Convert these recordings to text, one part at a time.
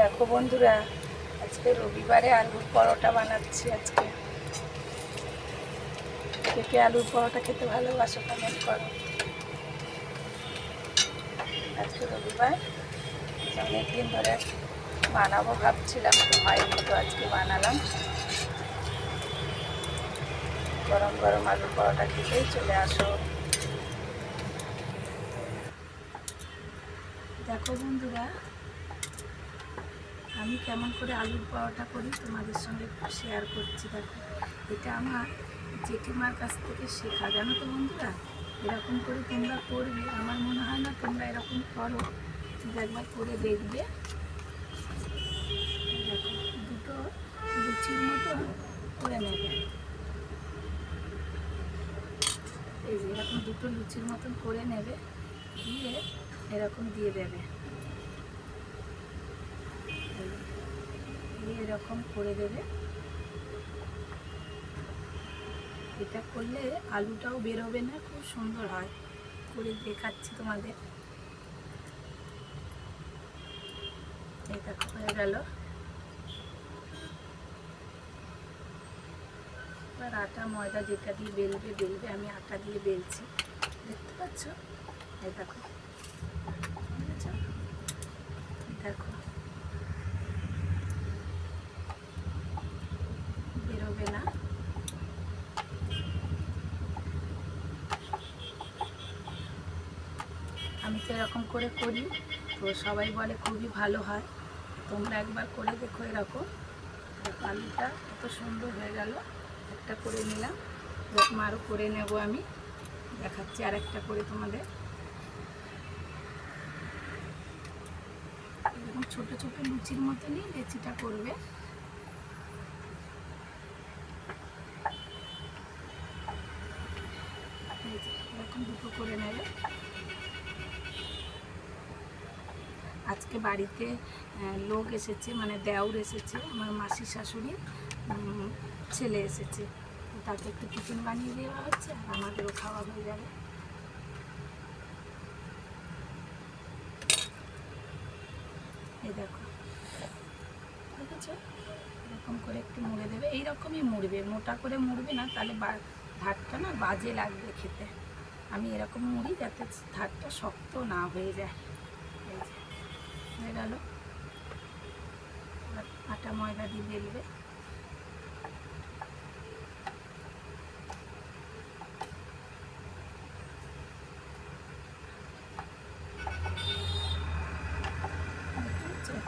দেখো বন্ধুরা, আজকে রবিবারে আলুর পরোটা বানাচ্ছি। আজকে কে আলুর পরোটা খেতে ভালোবাসো কমেন্ট করো। আজকে রবিবার, অনেকদিন ধরে বানাবো ভাবছিলাম, তো হয়নি, তো আজকে বানালাম। গরম গরম আলুর পরোটা খেতেই চলে আসো। দেখো বন্ধুরা, আমি কেমন করে আলুর পরোটা করি তোমাদের সঙ্গে শেয়ার করছি। দেখো, এটা আমার জেঠিমার কাছ থেকে শেখা, জানো তো বন্ধুরা। এরকম করে তোমরা করবে, আমার মনে হয় না তোমরা এরকম করো, একবার করে দেখবে। দেখো, দুটো লুচির মতো করে নেবে। এই যে এরকম দুটো লুচির মতন করে নেবে, দিয়ে এরকম দিয়ে দেবে, দিয়ে এরকম করে দেবে। এটা করলে আলুটাও বেরোবে না, খুব সুন্দর হয়। করে দেখাচ্ছি তোমাদের। এই দেখো হয়ে গেল। এবার আটা ময়দা যেটা দিয়ে বেলবে, আমি আটা দিয়ে বেলছি, দেখতে পাচ্ছ। এই দেখো, দেখো বেরোবে না। আমি তো এরকম করে করি, তো সবাই বলে খুবই ভালো হয়। তোমরা একবার করে দেখো এরকম। আলুটা কত সুন্দর হয়ে গেল। একটা করে নিলাম, এরকম আরও করে নেব আমি, দেখাচ্ছি আর একটা করে তোমাদের। এরকম ছোটো ছোটো লুচির মতনই লেচিটা করবে। এরকম দুটো করে নেবে। আজকে বাড়িতে লোক এসেছে, মানে দেওর এসেছে, আমার মাসির শাশুড়ির ছেলে এসেছে, তাকে একটু টিফিন বানিয়ে দেওয়া হচ্ছে, আর আমাদেরও খাওয়া হয়ে যাবে। এই দেখো, দেখেছো, এরকম করে একটু মুড়ে দেবে। এইরকমই মুড়বে, মোটা করে মুড়বে না, তাহলে ধারটা না বাজে লাগবে খেতে। আমি এরকম মুড়ি যাতে ধারটা শক্ত না হয়ে যায়। এই যে হয়ে গেল। আটা ময়দা দিয়ে বেলবে।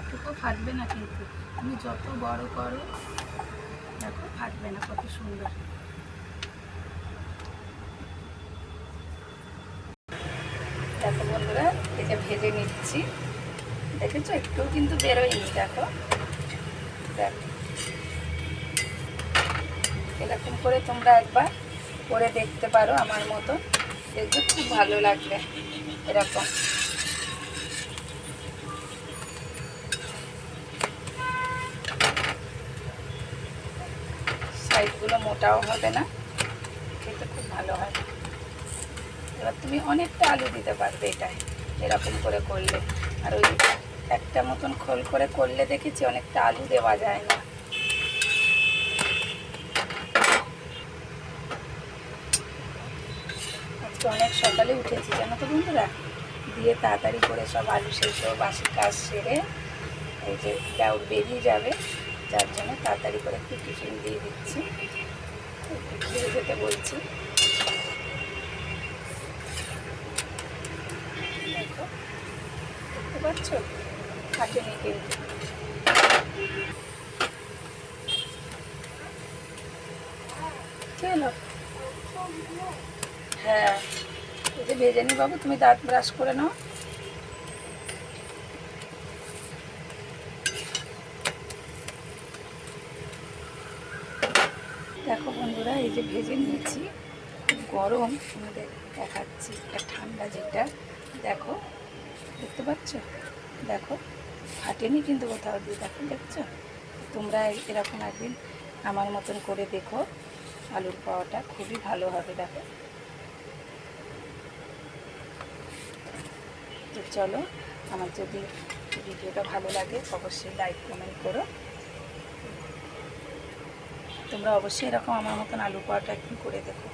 একটুকু ফাটবে না, কিন্তু তুমি যত বড় করো দেখো ফাটবে না, কত সুন্দর। দেখো বন্ধুরা, এই যে ভেজে নিচ্ছি, দেখেছো একটুও কিন্তু বেরোয়নি। দেখো দেখো, এরকম করে তোমরা একবার করে দেখতে পারো আমার মতো, দেখবে খুব ভালো লাগবে। এরকম সাইডগুলো মোটাও হবে না, খেতে খুব ভালো হয়। এবার তুমি অনেকটা আলু দিতে পারবে এটাই, এরকম করে করলে। আর ওই একটা মতন খোল করে করলে দেখেছি অনেকটা আলু দেওয়া যায় না। আজকে অনেক সকালে উঠেছি জানো তো বন্ধুরা, দিয়ে তাড়াতাড়ি করে সব আলু সেদ্ধ বাসি কাজ সেরে, এই যে দেওর বেরিয়ে যাবে, যার জন্য তাড়াতাড়ি করে একটু টিফিন দিয়ে দিচ্ছি, খেয়ে যেতে বলছি। দেখো, দেখতে পাচ্ছ, ফাটেনি কিন্তু। চলো, হ্যাঁ, এই যে ভেজে নি বাবু, তুমি দাঁত ব্রাশ করে নাও। দেখো বন্ধুরা, এই যে ভেজে নিয়েছি, খুব গরম, তোমাদের দেখাচ্ছি। একটা ঠান্ডা যেটা, দেখো দেখতে পাচ্ছ, দেখো ফাটেনি কিন্তু কোথাও দিয়ে। দেখো, দেখছো, তোমরা এরকম একদিন আমার মতন করে দেখো, আলুর পাওয়াটা খুবই ভালো হবে। দেখো, তো চলো, আমার যদি ভিডিওটা ভালো লাগে অবশ্যই লাইক কমেন্ট করো। তোমরা অবশ্যই এরকম আমার মতন আলু পরোটা একদিন করে দেখো।